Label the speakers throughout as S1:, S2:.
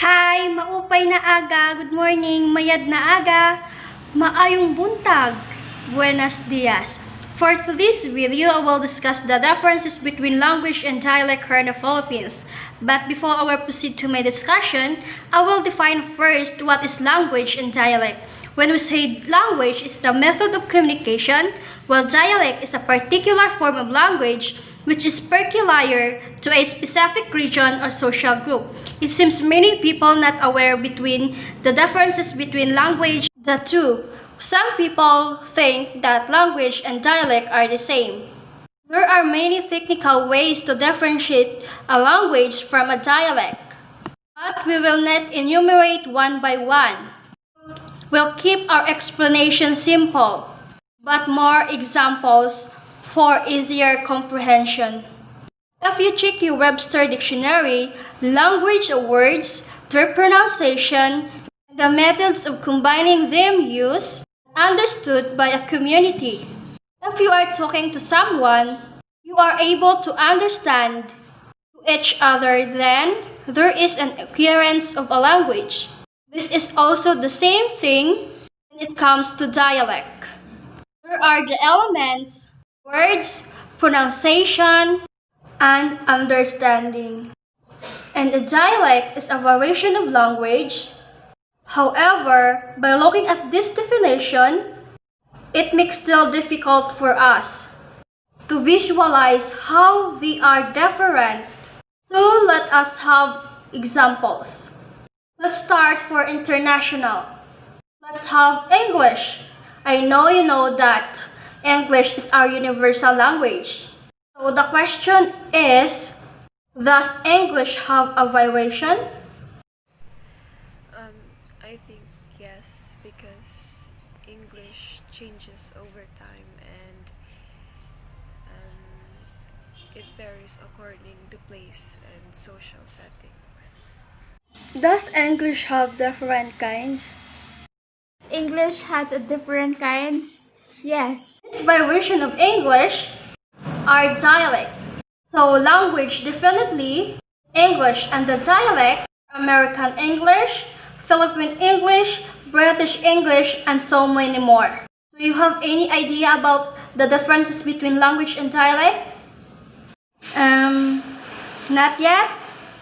S1: Hi, maupay na aga, good morning, mayad na aga, maayong buntag, buenos dias. For this video, I will discuss the differences between language and dialect here in the Philippines. But before I will proceed to my discussion, I will define first what is language and dialect. When we say language is the method of communication, while dialect is a particular form of language which is peculiar to a specific region or social group. It seems many people not aware between the differences between language and the two. Some people think that language and dialect are the same. There are many technical ways to differentiate a language from a dialect, but we will not enumerate one by one. We'll keep our explanation simple, but more examples for easier comprehension. If you check your Webster dictionary, language are words, their pronunciation, and the methods of combining them used and understood by a community. If you are talking to someone, you are able to understand each other, then there is an occurrence of a language. This is also the same thing when it comes to dialect. There are the elements, words, pronunciation, and understanding. And a dialect is a variation of language. However, by looking at this definition, it makes it still difficult for us to visualize how they are different. So let us have examples. Let's start for international. Let's have English. I know you know that English is our universal language. So the question is, does English have a variation?
S2: I think yes, because English changes over time and it varies according to place and social settings.
S1: Does English have different kinds?
S3: English has a different kinds. Yes.
S1: This variation of English are dialect. So language definitely English and the dialect American English, Philippine English, British English, and so many more. Do you have any idea about the differences between language and dialect? Not yet?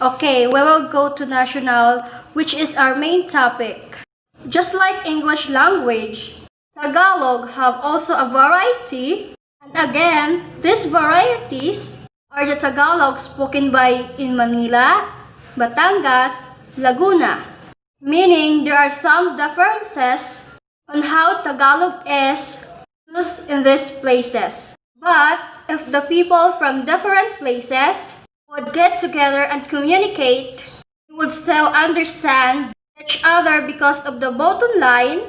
S1: Okay, we will go to national, which is our main topic. Just like English language, Tagalog have also a variety. And again, these varieties are the Tagalog spoken by in Manila, Batangas, Laguna. Meaning there are some differences on how Tagalog is used in these places. But if the people from different places would get together and communicate, they would still understand each other because of the bottom line,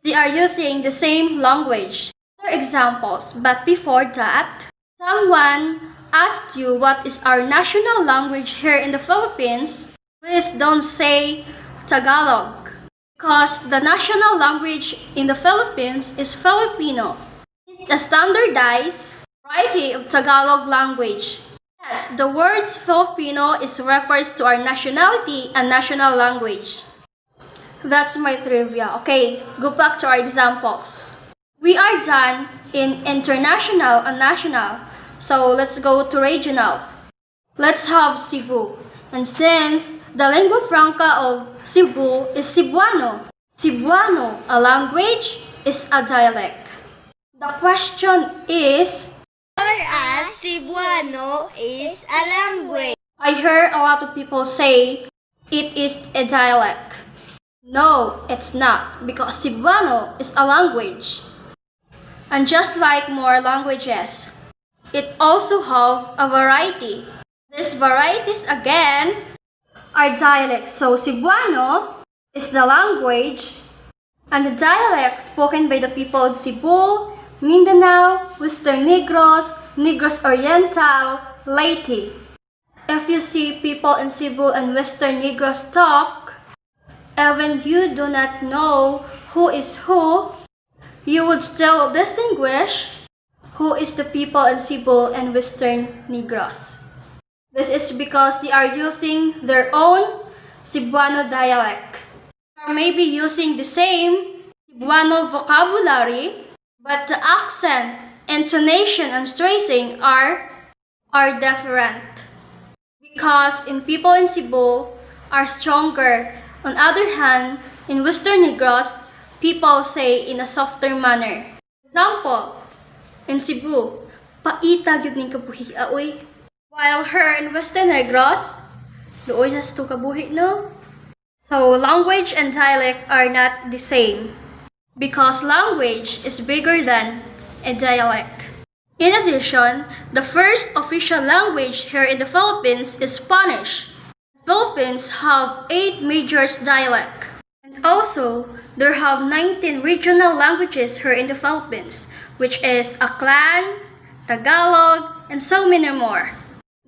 S1: they are using the same language. Other examples, but before that, someone asked you what is our national language here in the Philippines, please don't say Tagalog, because the national language in the Philippines is Filipino. It's a standardized variety of Tagalog language. Yes, the words Filipino is refers to our nationality and national language. That's my trivia. Okay, go back to our examples. We are done in international and national, so let's go to regional. Let's have Cebu. And since the lingua franca of Cebu is Cebuano, Cebuano, a language, is a dialect. The question is,
S3: Whereas Cebuano is a language.
S1: I heard a lot of people say it is a dialect. No, it's not, because Cebuano is a language. And just like more languages, it also have a variety. These varieties again are dialects. So Cebuano is the language and the dialect spoken by the people of Cebu, Mindanao, Western Negros, Negros Oriental, Leyte. If you see people in Cebu and Western Negros talk, even you do not know who is who, you would still distinguish who is the people in Cebu and Western Negros. This is because they are using their own Cebuano dialect. Or maybe using the same Cebuano vocabulary, but the accent, intonation, and stressing are different. Because in people in Cebu are stronger. On other hand, in Western Negros, people say in a softer manner. Example, in Cebu, paita gyud ning kabuhi oy. While her in Western Negros, doon has to kabuhi no. So language and dialect are not the same because language is bigger than a dialect. In addition, the first official language here in the Philippines is Spanish. The Philippines have 8 major dialects. And also, there have 19 regional languages here in the Philippines, which is Aklan, Tagalog, and so many more.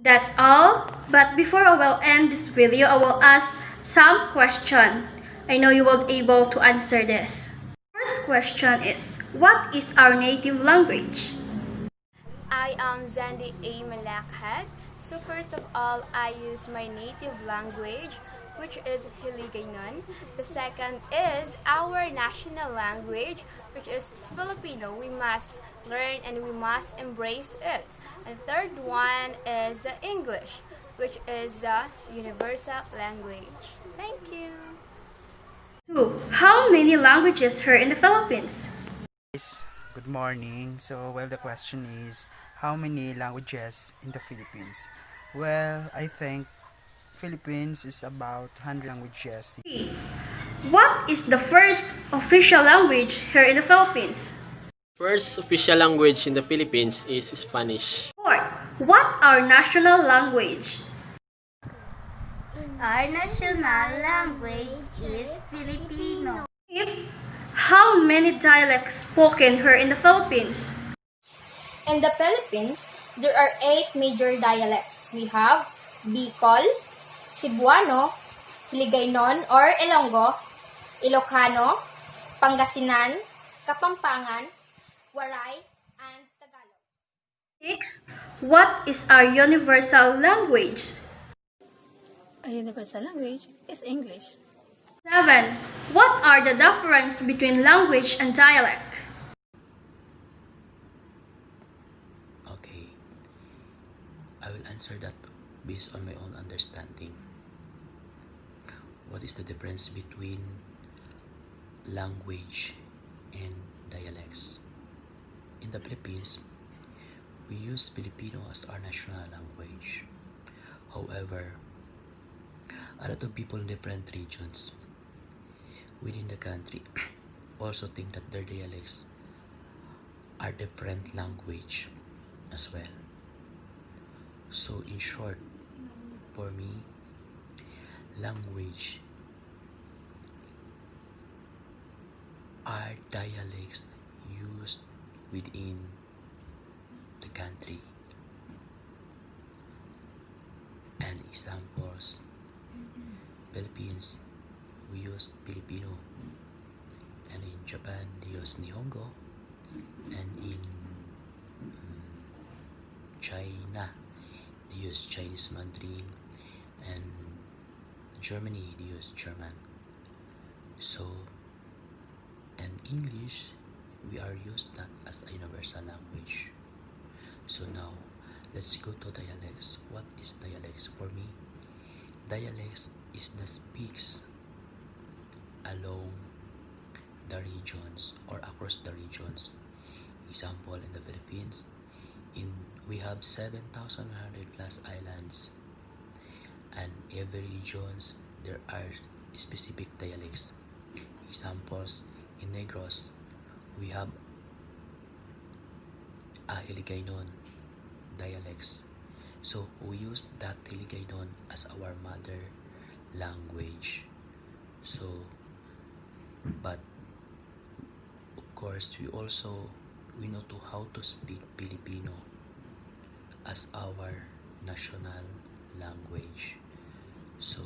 S1: That's all, but before I will end this video, I will ask some question. I know you will be able to answer this. First question is, what is our native language?
S4: I am Zandi A. Malakhat. So first of all, I used my native language, which is Hiligaynon. The second is our national language, which is Filipino. We must learn and we must embrace it. And third one is the English, which is the universal language. Thank you.
S1: 2. How many languages here in the Philippines?
S5: Guys, good morning. So, the question is, how many languages in the Philippines? Well, I think Philippines is about 100 languages.
S1: 3. What is the first official language here in the Philippines?
S6: First official language in the Philippines is Spanish.
S1: 4. What our national language?
S3: Our national language is Filipino.
S1: 5. How many dialects spoken here in the Philippines?
S7: In the Philippines, there are 8 major dialects. We have Bicol, Cebuano, Hiligaynon or Ilonggo, Ilocano, Pangasinan, Kapampangan, Waray, and Tagalog.
S1: 6. What is our universal language?
S8: A universal language is English.
S1: 7. What are the difference between language and dialect?
S9: Okay, I will answer that based on my own understanding. What is the difference between language and dialects? In the Philippines, we use Filipino as our national language. However, a lot of people in different regions within the country also think that their dialects are different language as well. So in short, for me, language are dialects used within the country. And examples, Philippines, we use Filipino, and in Japan they use Nihongo, and in China they use Chinese Mandarin, and Germany they use German. So, and English, we are used that as a universal language. So now, let's go to dialects. What is dialects? For me, dialects is the speaks along the regions or across the regions. Example, in the Philippines, we have 7,100 plus islands, and every regions there are specific dialects. Examples, in Negros, we have a Hiligaynon dialects. So we use that Hiligaynon as our mother language. So, but of course we know to how to speak Filipino as our national language. So,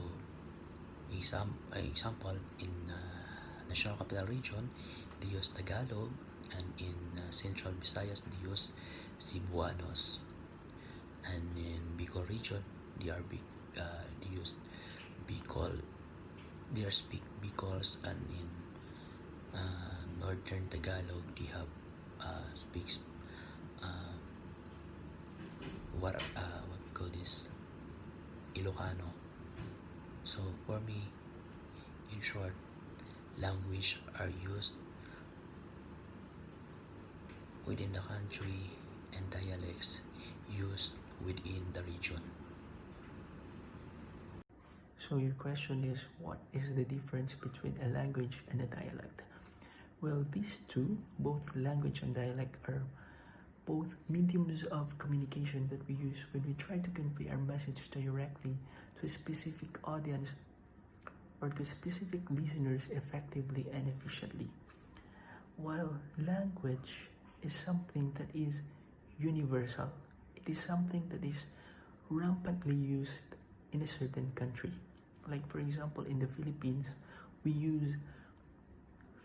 S9: example, in National Capital Region, they use Tagalog, and in Central Visayas, they use Cebuanos. And in Bicol Region, they use Bicol they are speak Bicols, and in northern Tagalog they have speaks what we call this Ilocano. So for me, in short, language are used within the country and dialects used within the region.
S10: So your question is, what is the difference between a language and a dialect? Well, these two, both language and dialect, are both mediums of communication that we use when we try to convey our message directly to a specific audience or to specific listeners effectively and efficiently. While language is something that is universal, it is something that is rampantly used in a certain country. Like for example, in the Philippines, we use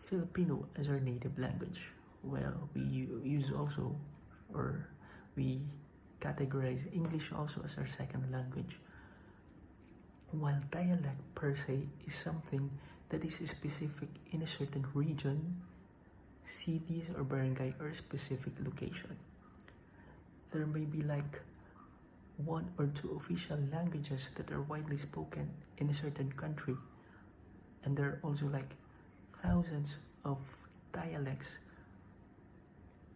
S10: Filipino as our native language. Well, we use also, or we categorize English also as our second language. While dialect per se is something that is specific in a certain region, cities or barangay, or a specific location. There may be like one or two official languages that are widely spoken in a certain country, and there are also like thousands of dialects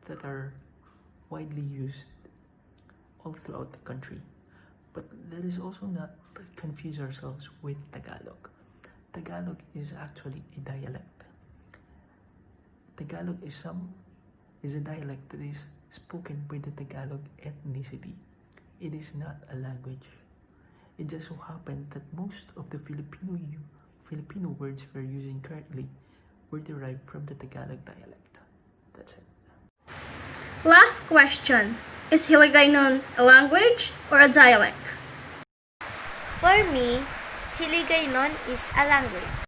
S10: that are widely used all throughout the country. But let us also not confuse ourselves with Tagalog. Tagalog is actually a dialect. Tagalog is a dialect that is spoken by the Tagalog ethnicity. It is not a language. It just so happened that most of the Filipino words we're using currently were derived from the Tagalog dialect. That's it.
S1: Last question. Is Hiligaynon a language or a dialect?
S3: For me, Hiligaynon is a language.